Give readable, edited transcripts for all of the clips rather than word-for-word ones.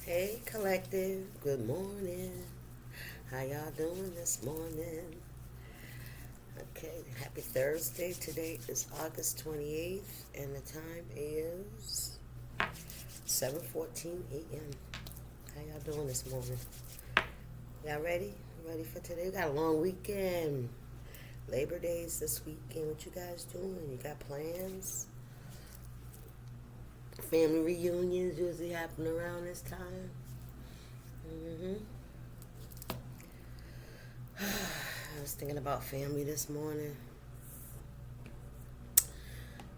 Hey, collective. Good morning. How y'all doing this morning? Okay, happy Thursday. Today is August 28th, and the time is 7:14 a.m. How y'all doing this morning? Y'all ready? Ready for today? We got a long weekend. Labor Days this weekend. What you guys doing? You got plans? Family reunions usually happen around this time. I was thinking about family this morning.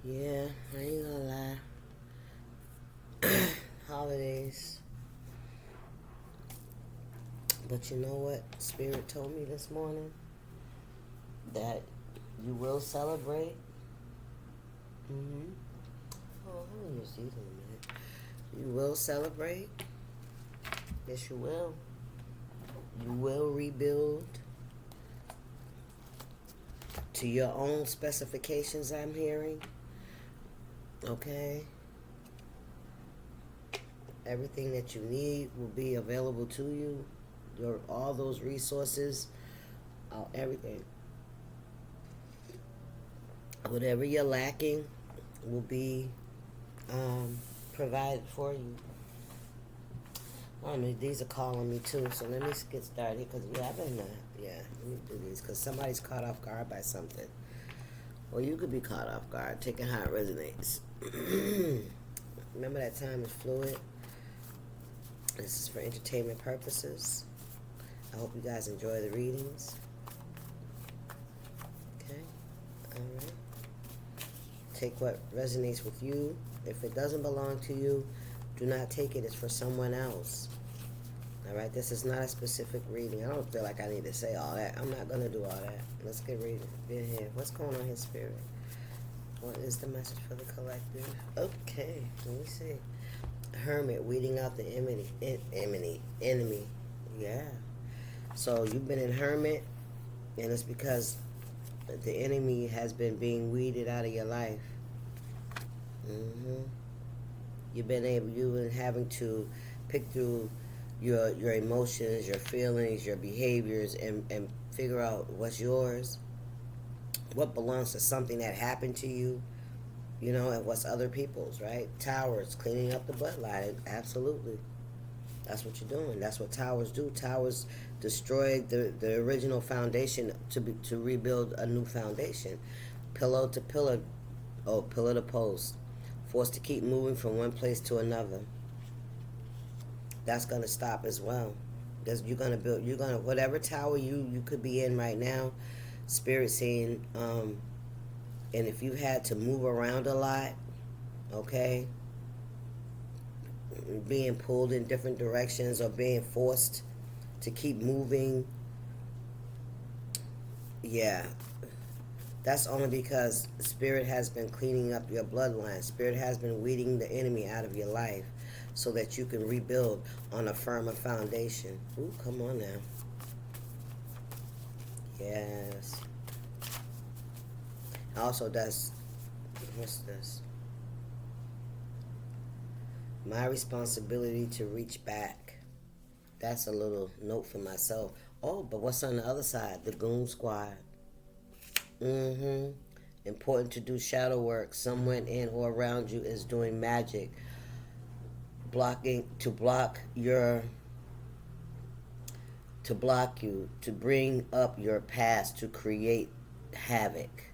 Yeah, I ain't gonna lie. Holidays. But you know what Spirit told me this morning? That you will celebrate. Oh, I'm gonna use these in a minute. You will celebrate. Yes, you will. You will rebuild to your own specifications, I'm hearing. Okay? Everything that you need will be available to you. All those resources, everything. Whatever you're lacking will be provided for you. These are calling me too, so let me get started because let me do these because somebody's caught off guard by something. Well, you could be caught off guard. Taking how it resonates. Remember that time is fluid. This is for entertainment purposes. I hope you guys enjoy the readings. Okay, all right. Take what resonates with you. If it doesn't belong to you, do not take it. It's for someone else. All right, this is not a specific reading. I don't feel like I need to say all that. I'm not going to do all that. Let's get reading. Get here. What's going on here, Spirit? What is the message for the collective? Okay, let me see. Hermit, weeding out the enemy. Yeah. So you've been in Hermit, and it's because the enemy has been being weeded out of your life. You've been having to pick through your emotions, your feelings, your behaviors, and figure out what's yours, what belongs to something that happened to you, and what's other people's, right? Towers, cleaning up the bloodline, absolutely. That's what you're doing. That's what towers do. Towers destroy the original foundation to rebuild a new foundation. Pillar to pillar, pillar to post. Forced to keep moving from one place to another. That's going to stop as well. Whatever tower you could be in right now, Spirit saying, and if you had to move around a lot, okay, being pulled in different directions or being forced to keep moving, yeah, that's only because Spirit has been cleaning up your bloodline. Spirit has been weeding the enemy out of your life so that you can rebuild on a firmer foundation. Ooh, come on now. Yes. Also, what's this? My responsibility to reach back. That's a little note for myself. Oh, but what's on the other side? The Goon Squad. Important to do shadow work. Someone in or around you is doing magic. To block you, to bring up your past, to create havoc.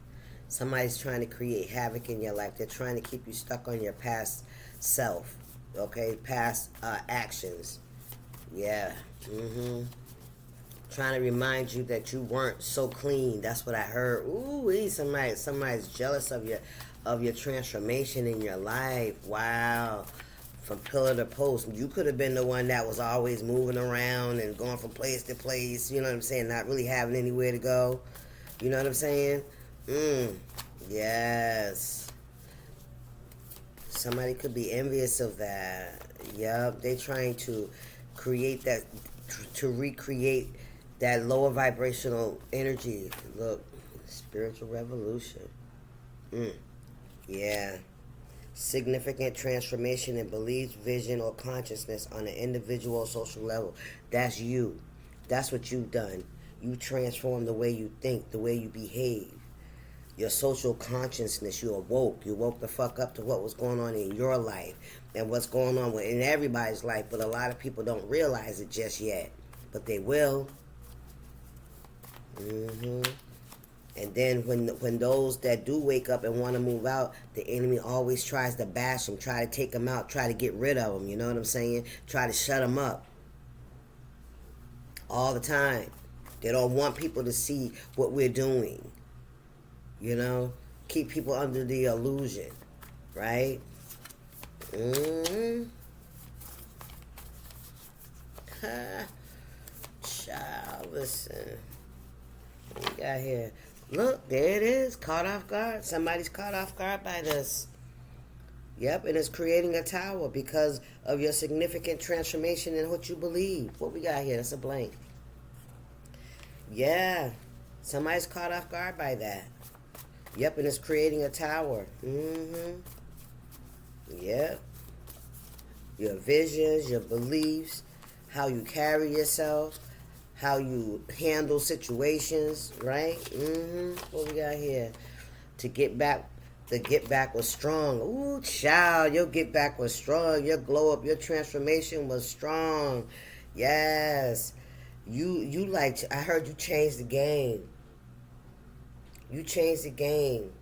Somebody's trying to create havoc in your life. They're trying to keep you stuck on your past self, okay? Past actions. Yeah. Trying to remind you that you weren't so clean. That's what I heard. Ooh, somebody's jealous of your transformation in your life. Wow. From pillar to post. You could have been the one that was always moving around and going from place to place, you know what I'm saying? Not really having anywhere to go. You know what I'm saying? Yes. Somebody could be envious of that. Yup. They're trying to create that, to recreate that lower vibrational energy. Look, spiritual revolution. Yeah. significant transformation in beliefs, vision, or consciousness on an individual or social level. That's you. That's what you've done. You transformed the way you think, the way you behave. Your social consciousness, you awoke. You woke the fuck up to what was going on in your life and what's going on in everybody's life, but a lot of people don't realize it just yet. But they will. And then when those that do wake up and want to move out, the enemy always tries to bash them, try to take them out, try to get rid of them. You know what I'm saying? Try to shut them up. All the time. They don't want people to see what we're doing. You know? Keep people under the illusion. Right? Child, listen. What we got here? Look, there it is. Caught off guard. Somebody's caught off guard by this. Yep, and it's creating a tower because of your significant transformation in what you believe. What we got here? That's a blank. Yeah, somebody's caught off guard by that. Yep, and it's creating a tower. Yep. Your visions, your beliefs, how you carry yourself, how you handle situations, right? What we got here? To get back, the get back was strong. Ooh, child, your get back was strong. Your glow up, your transformation was strong. Yes. You like, I heard you changed the game. You changed the game.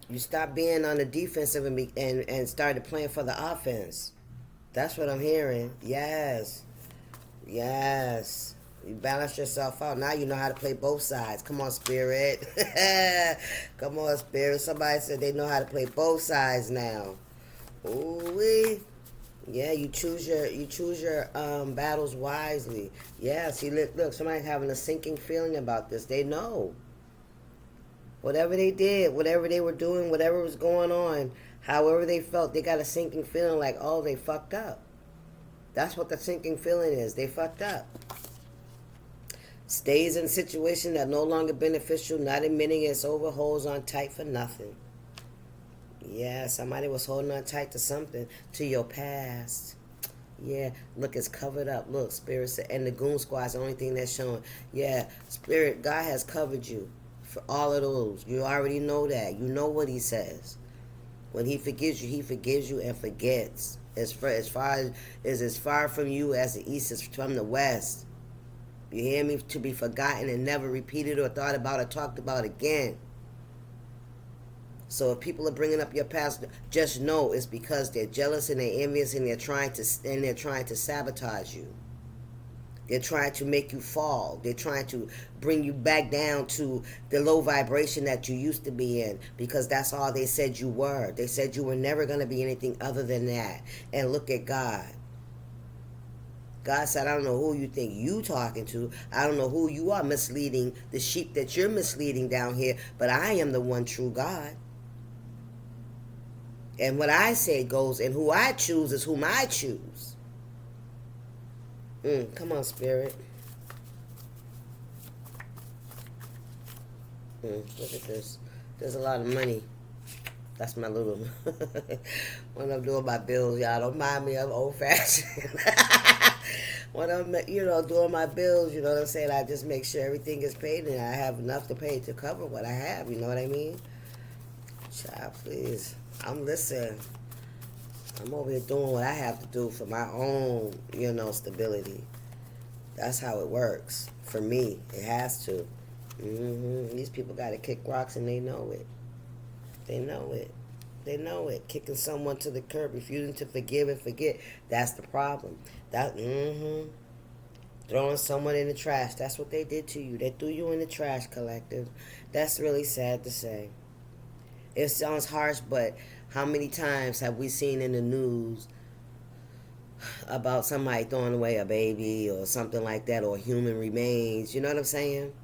You stopped being on the defensive and started playing for the offense. That's what I'm hearing. Yes. Yes. You balance yourself out. Now you know how to play both sides. Come on, Spirit. Come on, Spirit. Somebody said they know how to play both sides now. Ooh-wee. Yeah, you choose your battles wisely. Yeah, see, look, somebody's having a sinking feeling about this. They know. Whatever they did, whatever they were doing, whatever was going on, however they felt, they got a sinking feeling like, oh, they fucked up. That's what the sinking feeling is. They fucked up. Stays in a situation that no longer beneficial, not admitting it's over, holds on tight for nothing. Yeah, somebody was holding on tight to something, to your past. Yeah, look, it's covered up. Look, Spirit said, and the Goon Squad's the only thing that's showing. Yeah, Spirit, God has covered you for all of those. You already know that. You know what he says. When he forgives you and forgets. As far from you as the east is from the west. You hear me? To be forgotten and never repeated or thought about or talked about again. So if people are bringing up your past, just know it's because they're jealous and they're envious and they're trying to sabotage you. They're trying to make you fall. They're trying to bring you back down to the low vibration that you used to be in, because that's all they said you were. They said you were never going to be anything other than that. And look at God. God said, I don't know who you think you talking to. I don't know who you are misleading, the sheep that you're misleading down here, but I am the one true God. And what I say goes, and who I choose is whom I choose. Come on, Spirit. Look at this. There's a lot of money. That's my little... when I'm doing my bills, y'all don't mind me. I'm old-fashioned. When I'm, doing my bills, you know what I'm saying? I just make sure everything is paid and I have enough to pay to cover what I have. You know what I mean? Child, please. I'm listening. I'm over here doing what I have to do for my own, stability. That's how it works. For me, it has to. These people got to kick rocks and they know it. They know it. They know it. Kicking someone to the curb, refusing to forgive and forget. That's the problem. Throwing someone in the trash. That's what they did to you. They threw you in the trash, collective. That's really sad to say. It sounds harsh, but how many times have we seen in the news about somebody throwing away a baby or something like that, or human remains? You know what I'm saying?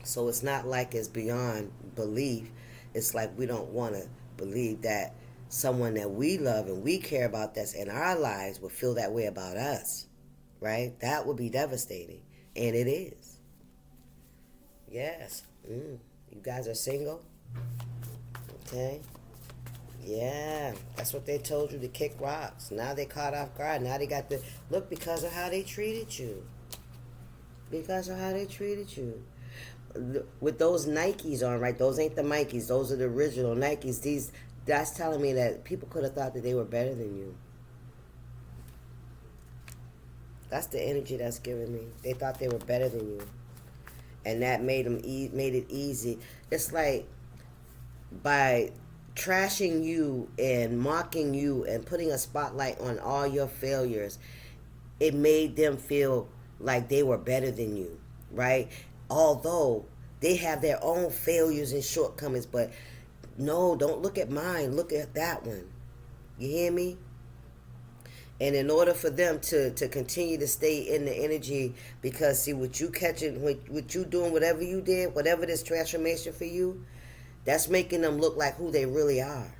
So it's not like it's beyond belief. It's like we don't want to believe that someone that we love and we care about that's in our lives would feel that way about us, right? That would be devastating, and it is. Yes. You guys are single? Okay? Yeah, that's what they told you, to kick rocks. Now they caught off guard. Now they got the look because of how they treated you. Because of how they treated you. With those Nikes on, right? Those ain't the Mikes. Those are the original Nikes. That's telling me that people could have thought that they were better than you. That's the energy that's giving me. They thought they were better than you, and that made it easy. It's like by trashing you and mocking you and putting a spotlight on all your failures, it made them feel like they were better than you, right? Although they have their own failures and shortcomings, but no, don't look at mine. Look at that one. You hear me? And in order for them to continue to stay in the energy, because see, what you catching, what you doing, whatever you did, whatever this transformation for you, that's making them look like who they really are.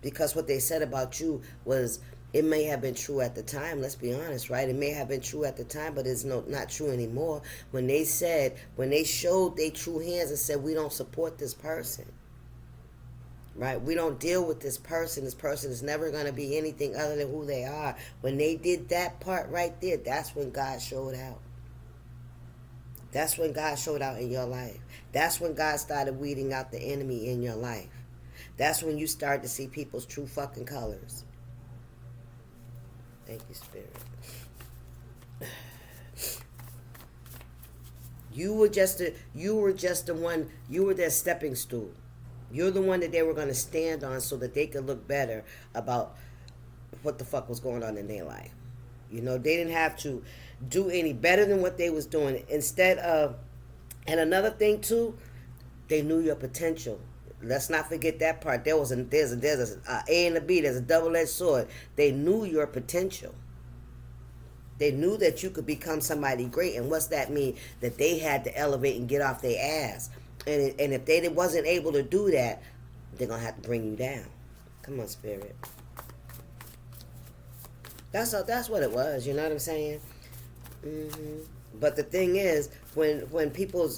Because what they said about you was, it may have been true at the time, let's be honest, right? It may have been true at the time, but it's not true anymore. When they showed their true hands and said, we don't support this person, right? We don't deal with this person. This person is never going to be anything other than who they are. When they did that part right there, that's when God showed out. That's when God showed out in your life. That's when God started weeding out the enemy in your life. That's when you start to see people's true fucking colors. Thank you, Spirit. You were just the one, you were their stepping stool. You're the one that they were going to stand on so that they could look better about what the fuck was going on in their life. You know, they didn't have to do any better than what they was doing. Instead of, and another thing too, they knew your potential. Let's not forget that part. There's a A and a B. There's a double-edged sword. They knew your potential. They knew that you could become somebody great. And what's that mean? That they had to elevate and get off their ass. And if they wasn't able to do that, they're going to have to bring you down. Come on, Spirit. That's what it was. You know what I'm saying? Mm-hmm. But the thing is, when people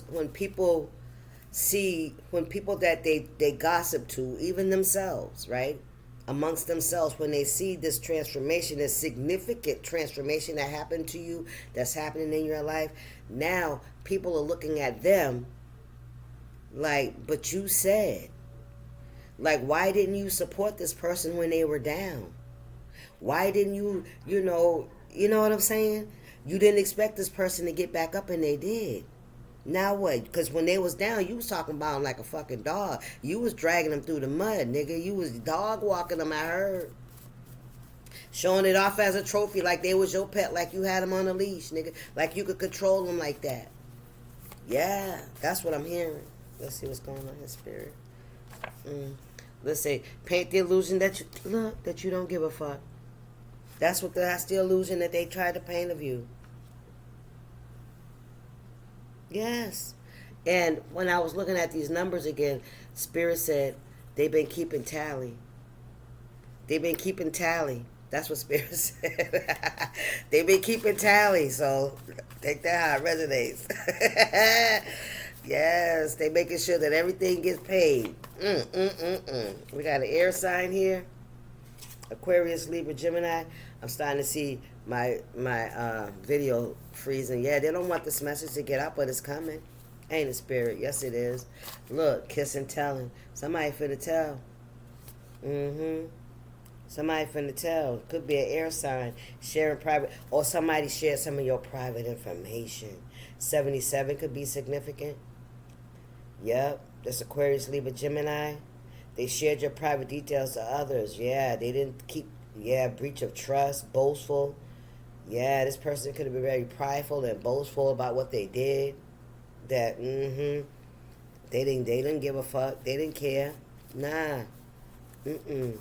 that they gossip to, even themselves, right? Amongst themselves, when they see this transformation, this significant transformation that happened to you, that's happening in your life, now people are looking at them like, but you said, like, why didn't you support this person when they were down? Why didn't you know what I'm saying? You didn't expect this person to get back up, and they did. Now what? Because when they was down, you was talking about them like a fucking dog. You was dragging them through the mud, nigga. You was dog walking them, I heard. Showing it off as a trophy like they was your pet, like you had them on a leash, nigga. Like you could control them like that. Yeah, that's what I'm hearing. Let's see what's going on in Spirit. Let's say, paint the illusion that you don't give a fuck. That's the illusion that they tried to paint of you. Yes. And when I was looking at these numbers again, Spirit said they've been keeping tally. They've been keeping tally. That's what Spirit said. They've been keeping tally. So take that how it resonates. Yes, they making sure that everything gets paid. We got an air sign here. Aquarius, Libra, Gemini. I'm starting to see my video freezing. Yeah, they don't want this message to get out, but it's coming. Ain't it, Spirit? Yes, it is. Look, kiss and telling. Somebody finna tell. Somebody finna tell. Could be an air sign. Sharing private. Or somebody shared some of your private information. 77 could be significant. Yep. That's Aquarius, Libra, Gemini. They shared your private details to others. Yeah, they didn't keep. Yeah, breach of trust, boastful. Yeah, this person could have been very prideful and boastful about what they did. That, They didn't give a fuck. They didn't care. Nah. The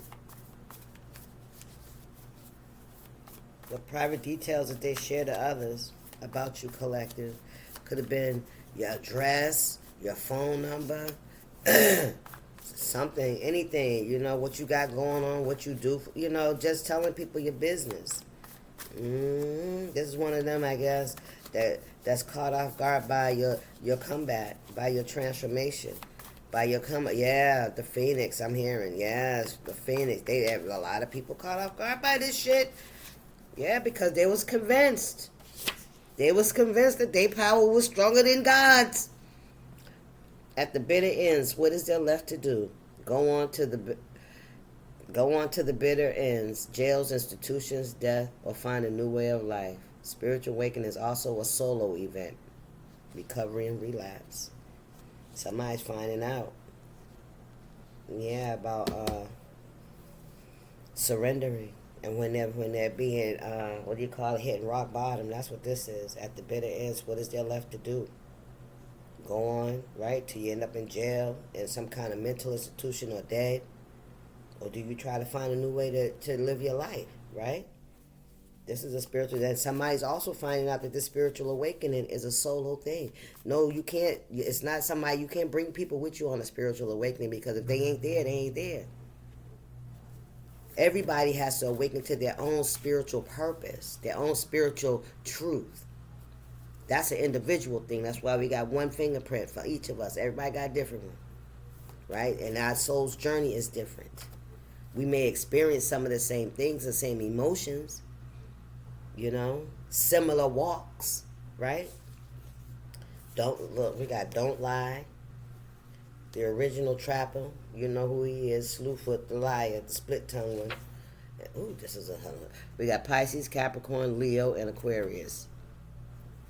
private details that they share to others about you, collective, could have been your address, your phone number, something, anything, what you got going on, what you do, just telling people your business. This is one of them, I guess, that's caught off guard by your comeback, by your transformation, By your yeah, the Phoenix, I'm hearing. Yes, the Phoenix. They have a lot of people caught off guard by this shit. Yeah, because they was convinced. They was convinced that their power was stronger than God's. At the bitter ends, what is there left to do? Go on to the bitter ends, jails, institutions, death, or find a new way of life. Spiritual awakening is also a solo event. Recovery and relapse. Somebody's finding out. Yeah, about surrendering. And when they're being, what do you call it, hitting rock bottom, that's what this is. At the bitter ends, what is there left to do? Go on, right, till you end up in jail, in some kind of mental institution, or dead? Or do you try to find a new way to live your life, right? This is a spiritual, and somebody's also finding out that this spiritual awakening is a solo thing. No, you can't, it's not somebody, you can't bring people with you on a spiritual awakening, because if they ain't there, they ain't there. Everybody has to awaken to their own spiritual purpose, their own spiritual truth. That's an individual thing. That's why we got one fingerprint for each of us. Everybody got a different one, right? And our soul's journey is different. We may experience some of the same things, the same emotions, similar walks, right? We got Don't Lie, the original trapper, you know who he is, Slewfoot the liar, the split tongue one. Ooh, this is we got Pisces, Capricorn, Leo, and Aquarius.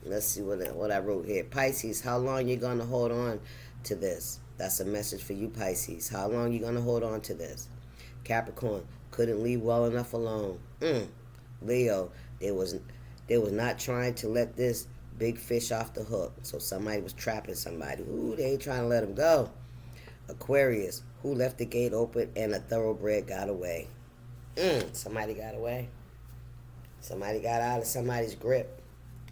Let's see what I wrote here. Pisces, how long you gonna hold on to this? That's a message for you, Pisces. How long you gonna hold on to this? Capricorn, couldn't leave well enough alone. Leo, they was not trying to let this big fish off the hook. So somebody was trapping somebody. Ooh, they ain't trying to let him go. Aquarius, who left the gate open and a thoroughbred got away? Somebody got away. Somebody got out of somebody's grip,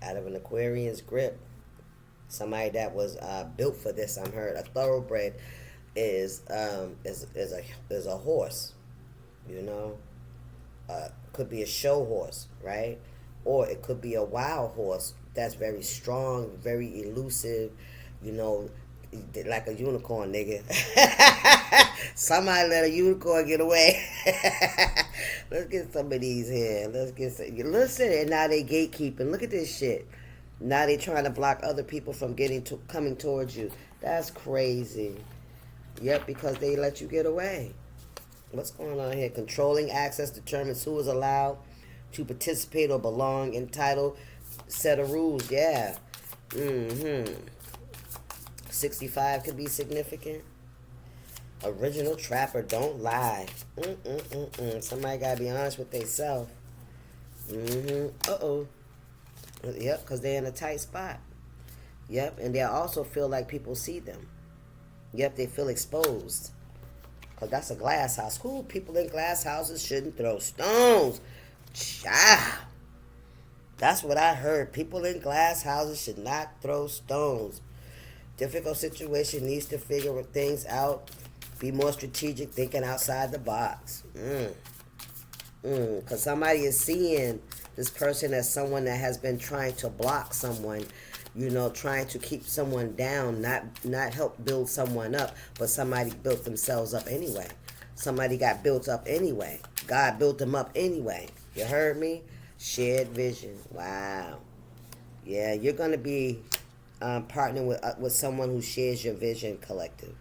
out of an Aquarian's grip. Somebody that was built for this. I'm heard a thoroughbred is a horse, could be a show horse, right? Or it could be a wild horse that's very strong, very elusive, like a unicorn, nigga. Somebody let a unicorn get away. Let's get some of these here. Listen, and now they gatekeeping. Look at this shit. Now they trying to block other people from coming towards you. That's crazy. Yep, because they let you get away. What's going on here? Controlling access determines who is allowed to participate or belong. Entitled set of rules. Yeah. 65 could be significant. Original trapper, don't lie. Somebody gotta be honest with themselves. Uh-oh. Yep, because they're in a tight spot. Yep, and they also feel like people see them. Yep, they feel exposed. Because that's a glass house. Cool, people in glass houses shouldn't throw stones. Child. That's what I heard. People in glass houses should not throw stones. Difficult situation, needs to figure things out. Be more strategic, thinking outside the box. Because somebody is seeing this person as someone that has been trying to block someone, trying to keep someone down, not help build someone up, but somebody built themselves up anyway. Somebody got built up anyway. God built them up anyway. You heard me? Shared vision. Wow. Yeah, you're going to be partnering with someone who shares your vision, collective.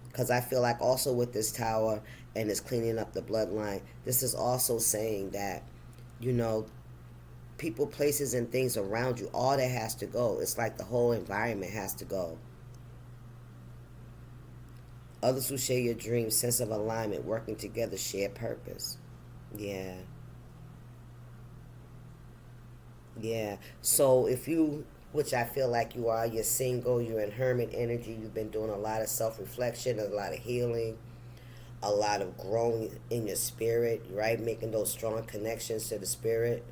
Because I feel like also with this tower and this cleaning up the bloodline, this is also saying that, people, places, and things around you, all that has to go. It's like the whole environment has to go. Others who share your dreams, sense of alignment, working together, shared purpose. Yeah. Yeah. So if you, which I feel like you are, you're single, you're in hermit energy, you've been doing a lot of self-reflection, a lot of healing, a lot of growing in your spirit, right? Making those strong connections to the spirit.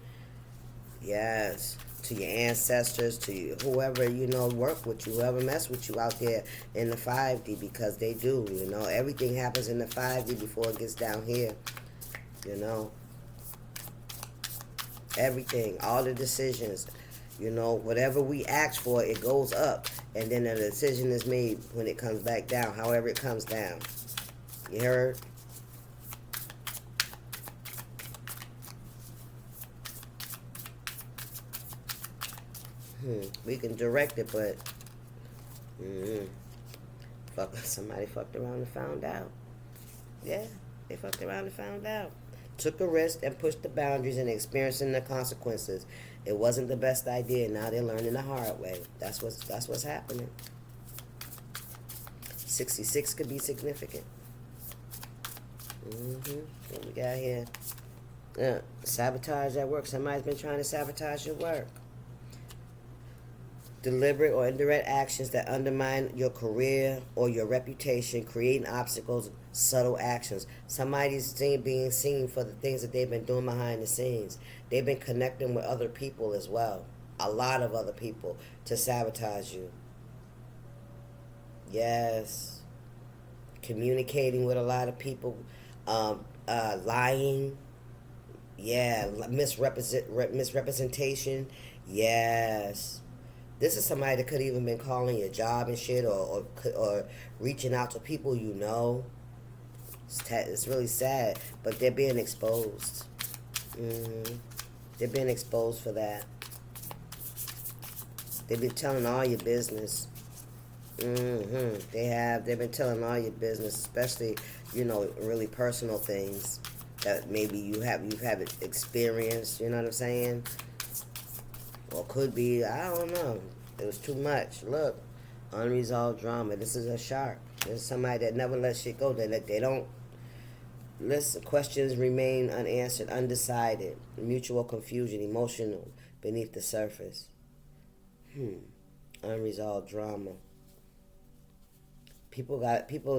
Yes. To your ancestors, to whoever, work with you, whoever mess with you out there in the 5D, because they do, Everything happens in the 5D before it gets down here, Everything, all the decisions, whatever we ask for, it goes up. and then the decision is made when it comes back down, however it comes down. You heard? We can direct it, but somebody fucked around and found out. Yeah, they fucked around and found out. Took a risk and pushed the boundaries and experiencing the consequences. It wasn't the best idea. Now they're learning the hard way. That's what's happening. 66 could be significant. What we got here? Sabotage at work. Somebody's been trying to sabotage your work. Deliberate or indirect actions that undermine your career or your reputation, creating obstacles, subtle actions. Somebody's being seen for the things that they've been doing behind the scenes. They've been connecting with other people as well. A lot of other people to sabotage you. Yes. Communicating with a lot of people. Lying. Yeah. Misrepresentation. Yes. This is somebody that could have even been calling your job and shit, or reaching out to people you know. It's really sad, but they're being exposed. They're being exposed for that. They've been telling all your business. They have. They've been telling all your business, especially, really personal things that maybe you've experienced. You know what I'm saying? Or could be, I don't know. It was too much. Look, unresolved drama. This is a shark. This is somebody that never lets shit go. They don't listen. Questions remain unanswered, undecided, mutual confusion, emotional beneath the surface. Unresolved drama. People.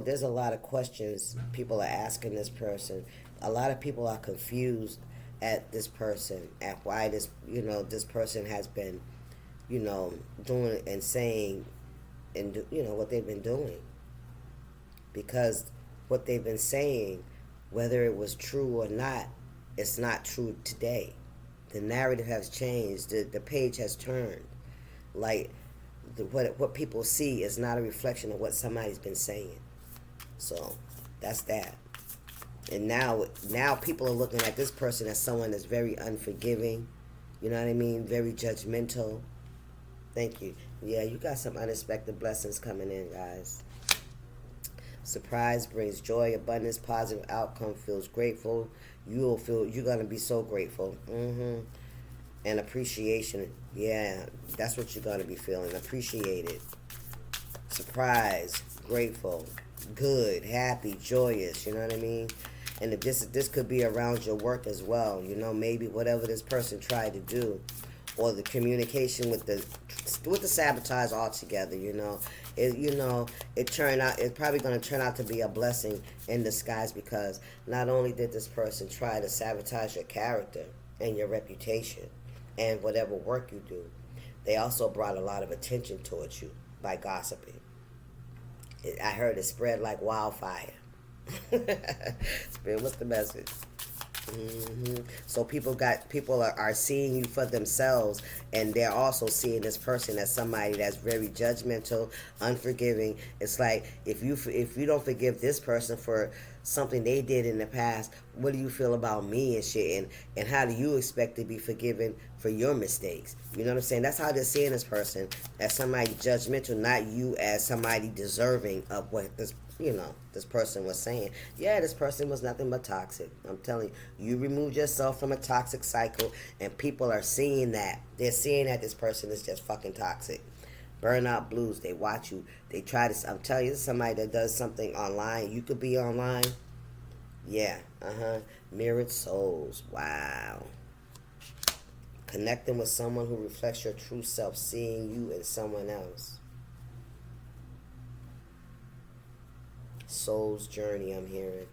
There's a lot of questions people are asking this person. A lot of people are confused at this person, at why this person has been, doing and saying, and what they've been doing. Because what they've been saying, whether it was true or not, it's not true today. The narrative has changed. The page has turned. Like, what people see is not a reflection of what somebody's been saying. So that's that. And now people are looking at this person as someone that's very unforgiving. You know what I mean? Very judgmental. Thank you. Yeah, you got some unexpected blessings coming in, guys. Surprise brings joy, abundance, positive outcome, feels grateful. You're going to be so grateful. And appreciation. Yeah, that's what you're going to be feeling. Appreciated. Surprise, grateful, good, happy, joyous. You know what I mean? And if this could be around your work as well, maybe whatever this person tried to do, or the communication with the sabotage altogether, it's probably going to turn out to be a blessing in disguise, because not only did this person try to sabotage your character and your reputation and whatever work you do, they also brought a lot of attention towards you by gossiping. I heard it spread like wildfire. Spirit, what's the message? So people are seeing you for themselves, and they're also seeing this person as somebody that's very judgmental, unforgiving. It's like, if you don't forgive this person for something they did in the past, what do you feel about me and shit? And how do you expect to be forgiven for your mistakes? You know what I'm saying? That's how they're seeing this person, as somebody judgmental, not you as somebody deserving of what this person was saying. Yeah, this person was nothing but toxic. I'm telling you, you removed yourself from a toxic cycle, and people are seeing that. They're seeing that this person is just fucking toxic. Burnout blues. They watch you. They try to. I'm telling you, this is somebody that does something online. You could be online. Yeah. Mirrored souls. Wow. Connecting with someone who reflects your true self, seeing you in someone else. Soul's journey, I'm hearing.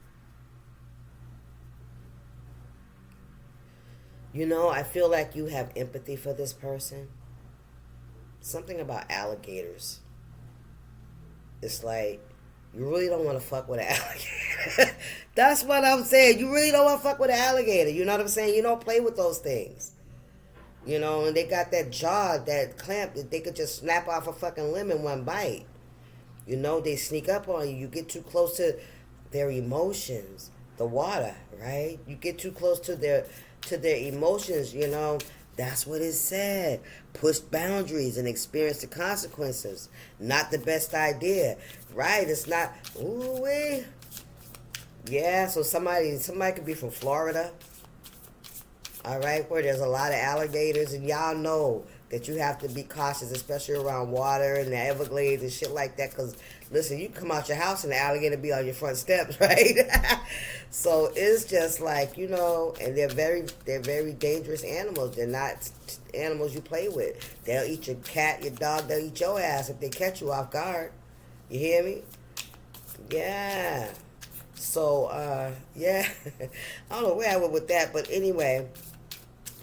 I feel like you have empathy for this person. Something about alligators. It's like, you really don't want to fuck with an alligator. That's what I'm saying. You really don't want to fuck with an alligator. You know what I'm saying? You don't play with those things. You know, and they got that jaw, that clamp that they could just snap off a fucking limb in one bite. You know, they sneak up on you. You get too close to their emotions, the water, right? You get too close to their emotions, you know. That's what it said. Push boundaries and experience the consequences. Not the best idea, right? It's not. Ooh wee. Yeah. So somebody could be from Florida, all right, where there's a lot of alligators, and y'all know that you have to be cautious, especially around water and the Everglades and shit like that. Because listen, you come out your house and the alligator be on your front steps, right? So it's just like, you know, and they're very dangerous animals. They're not animals you play with. They'll eat your cat, your dog. They'll eat your ass if they catch you off guard. You hear me? Yeah. So yeah, I don't know where I went with that, but anyway,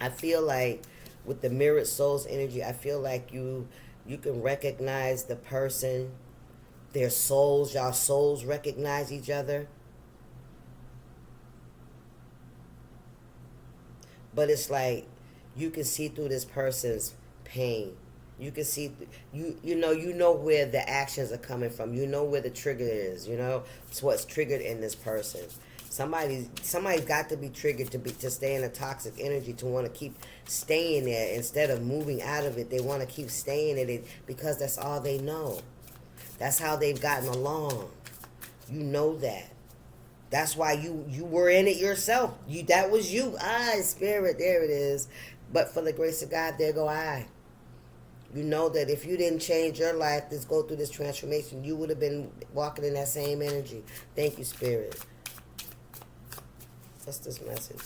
I feel like with the mirrored souls energy, I feel like you can recognize the person, their souls, y'all souls recognize each other. But it's like you can see through this person's pain. You can see you know where the actions are coming from. You know where the trigger is. You know it's what's triggered in this person. Somebody's got to be triggered to stay in a toxic energy, to want to keep staying there instead of moving out of it. They want to keep staying in it because that's all they know. That's how they've gotten along. You know that. That's why you were in it yourself. That was you. Spirit, there it is. But for the grace of God, there go I. You know that if you didn't change your life, go through this transformation, you would have been walking in that same energy. Thank you, Spirit. What's this message?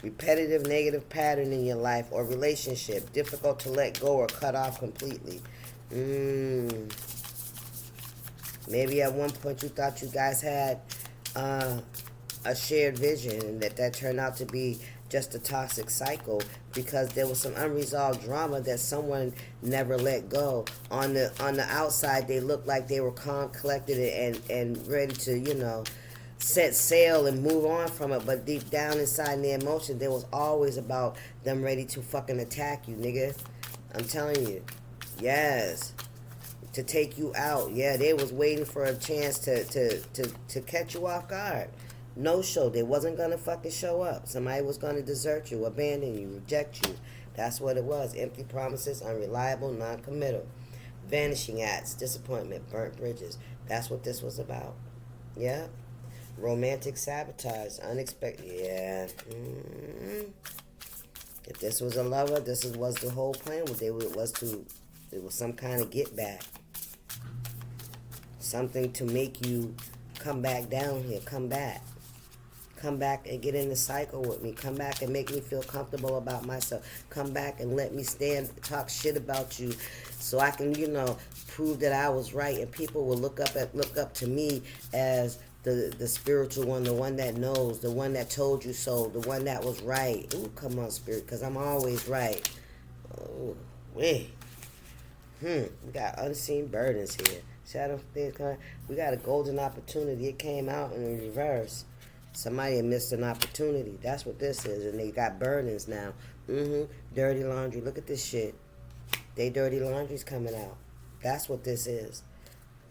Repetitive negative pattern in your life or relationship. Difficult to let go or cut off completely. Maybe at one point you thought you guys had a shared vision, and that turned out to be just a toxic cycle because there was some unresolved drama that someone never let go. On the outside, they looked like they were calm, collected, and ready to, you know, set sail and move on from it. But deep down inside in their emotions, there was always about them ready to fucking attack you, nigga. I'm telling you. Yes. To take you out. Yeah, they was waiting for a chance to catch you off guard. No show. They wasn't going to fucking show up. Somebody was going to desert you, abandon you, reject you. That's what it was. Empty promises, unreliable, non-committal. Vanishing acts, disappointment, burnt bridges. That's what this was about. Yeah. Romantic sabotage, unexpected. Yeah. If this was a lover, was the whole plan. It was some kind of get back. Something to make you come back down here. Come back. Come back and get in the cycle with me. Come back and make me feel comfortable about myself. Come back and let me talk shit about you so I can, you know, prove that I was right, and people will look up to me as the spiritual one, the one that knows, the one that told you so, the one that was right. Ooh, come on, Spirit, because I'm always right. Oh, wait. We got unseen burdens here. Shadow things coming. We got a golden opportunity. It came out in reverse. Somebody missed an opportunity. That's what this is. And they got burdens now. Dirty laundry. Look at this shit. They dirty laundry's coming out. That's what this is.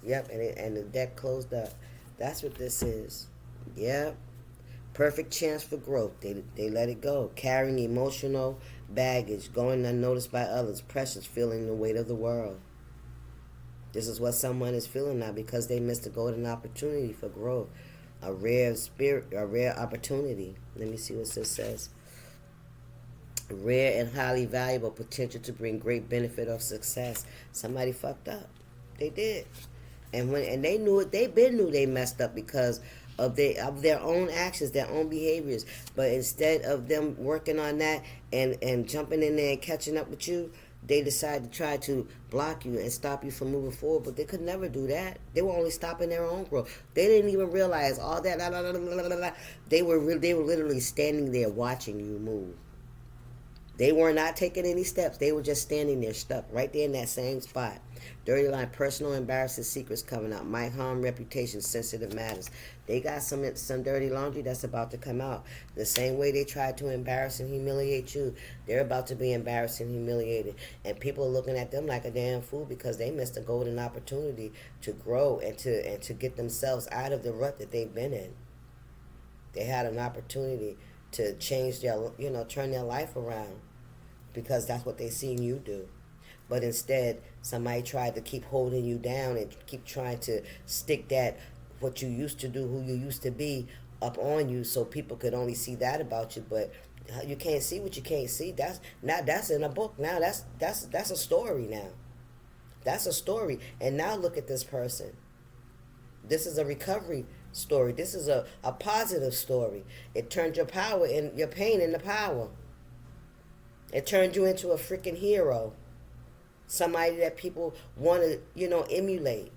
Yep. And the deck closed up. That's what this is. Yep. Perfect chance for growth. They let it go. Carrying emotional baggage. Going unnoticed by others. Precious. Feeling the weight of the world. This is what someone is feeling now because they missed a golden opportunity for growth. A rare opportunity. Let me see what this says. Rare and highly valuable potential to bring great benefit or success. Somebody fucked up. They did. And they knew it, they knew they messed up because of their own actions, their own behaviors. But instead of them working on that and jumping in there and catching up with you, they decided to try to block you and stop you from moving forward, but they could never do that. They were only stopping their own growth. They didn't even realize all that. They were literally standing there watching you move. They were not taking any steps. They were just standing there stuck right there in that same spot. Dirty line, personal embarrassing secrets coming out. Might harm reputation, sensitive matters. They got some dirty laundry that's about to come out. The same way they tried to embarrass and humiliate you, they're about to be embarrassed and humiliated. And people are looking at them like a damn fool because they missed a golden opportunity to grow and to get themselves out of the rut that they've been in. They had an opportunity to change their, turn their life around because that's what they seen you do. But instead, somebody tried to keep holding you down and keep trying to stick that, what you used to do, who you used to be, up on you so people could only see that about you. But you can't see what you can't see. That's in a book now. That's a story now. That's a story. And now look at this person. This is a recovery story. This is a positive story. It turned your power and your pain into power. It turned you into a freaking hero. Somebody that people want to, emulate.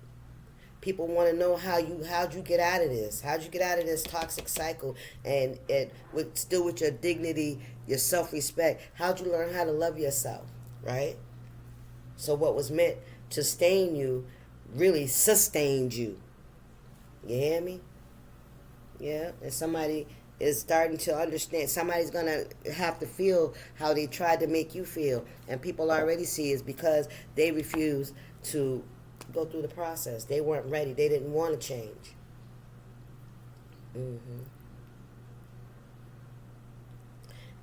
People want to know how'd you get out of this? How'd you get out of this toxic cycle and still with your dignity, your self-respect? How'd you learn how to love yourself, right? So what was meant to stain you really sustained you. You hear me? Yeah, and somebody is starting to understand. Somebody's going to have to feel how they tried to make you feel. And people already see it's because they refuse to go through the process. They weren't ready. They didn't want to change.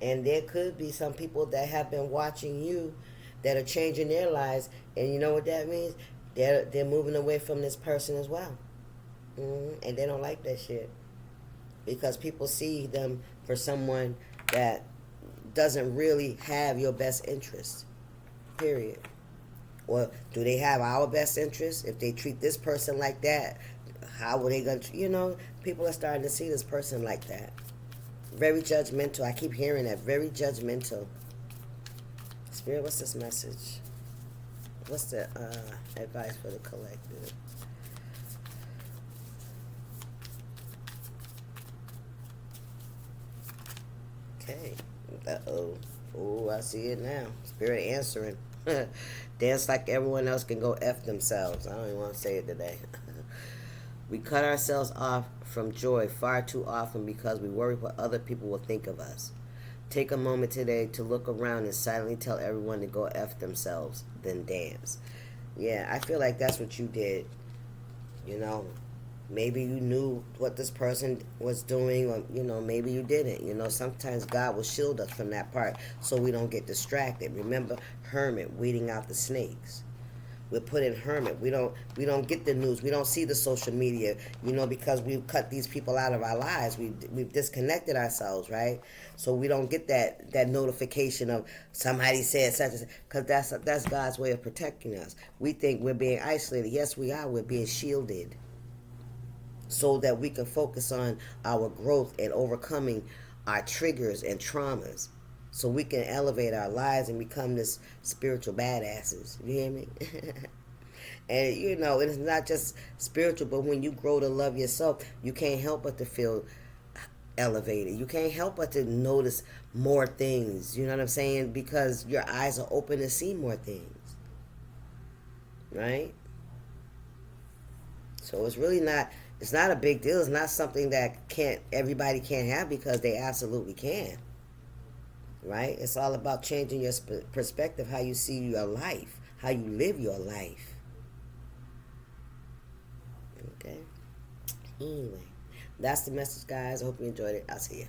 And there could be some people that have been watching you that are changing their lives. And you know what that means? They're moving away from this person as well. And they don't like that shit. Because people see them for someone that doesn't really have your best interest. Period. Or do they have our best interest? If they treat this person like that, how are they going to, people are starting to see this person like that. Very judgmental. I keep hearing that. Very judgmental. Spirit, what's this message? What's the advice for the collective? Okay. Uh-oh. Oh, I see it now. Spirit answering. Dance like everyone else can go F themselves. I don't even want to say it today. We cut ourselves off from joy far too often because we worry what other people will think of us. Take a moment today to look around and silently tell everyone to go F themselves, then dance. Yeah, I feel like that's what you did. Maybe you knew what this person was doing, or, maybe you didn't. Sometimes God will shield us from that part so we don't get distracted. Remember, hermit, weeding out the snakes. We're put in hermit. We don't get the news. We don't see the social media, because we've cut these people out of our lives. We've disconnected ourselves, right? So we don't get that notification of somebody said such and such, because that's God's way of protecting us. We think we're being isolated. Yes, we are. We're being shielded, so that we can focus on our growth and overcoming our triggers and traumas, so we can elevate our lives and become this spiritual badasses. You hear me? And it's not just spiritual, but when you grow to love yourself, you can't help but to feel elevated. You can't help but to notice more things. You know what I'm saying? Because your eyes are open to see more things, right? So it's really not. It's not a big deal. It's not something that everybody can't have, because they absolutely can. Right? It's all about changing your perspective, how you see your life, how you live your life. Okay? Anyway, that's the message, guys. I hope you enjoyed it. I'll see you.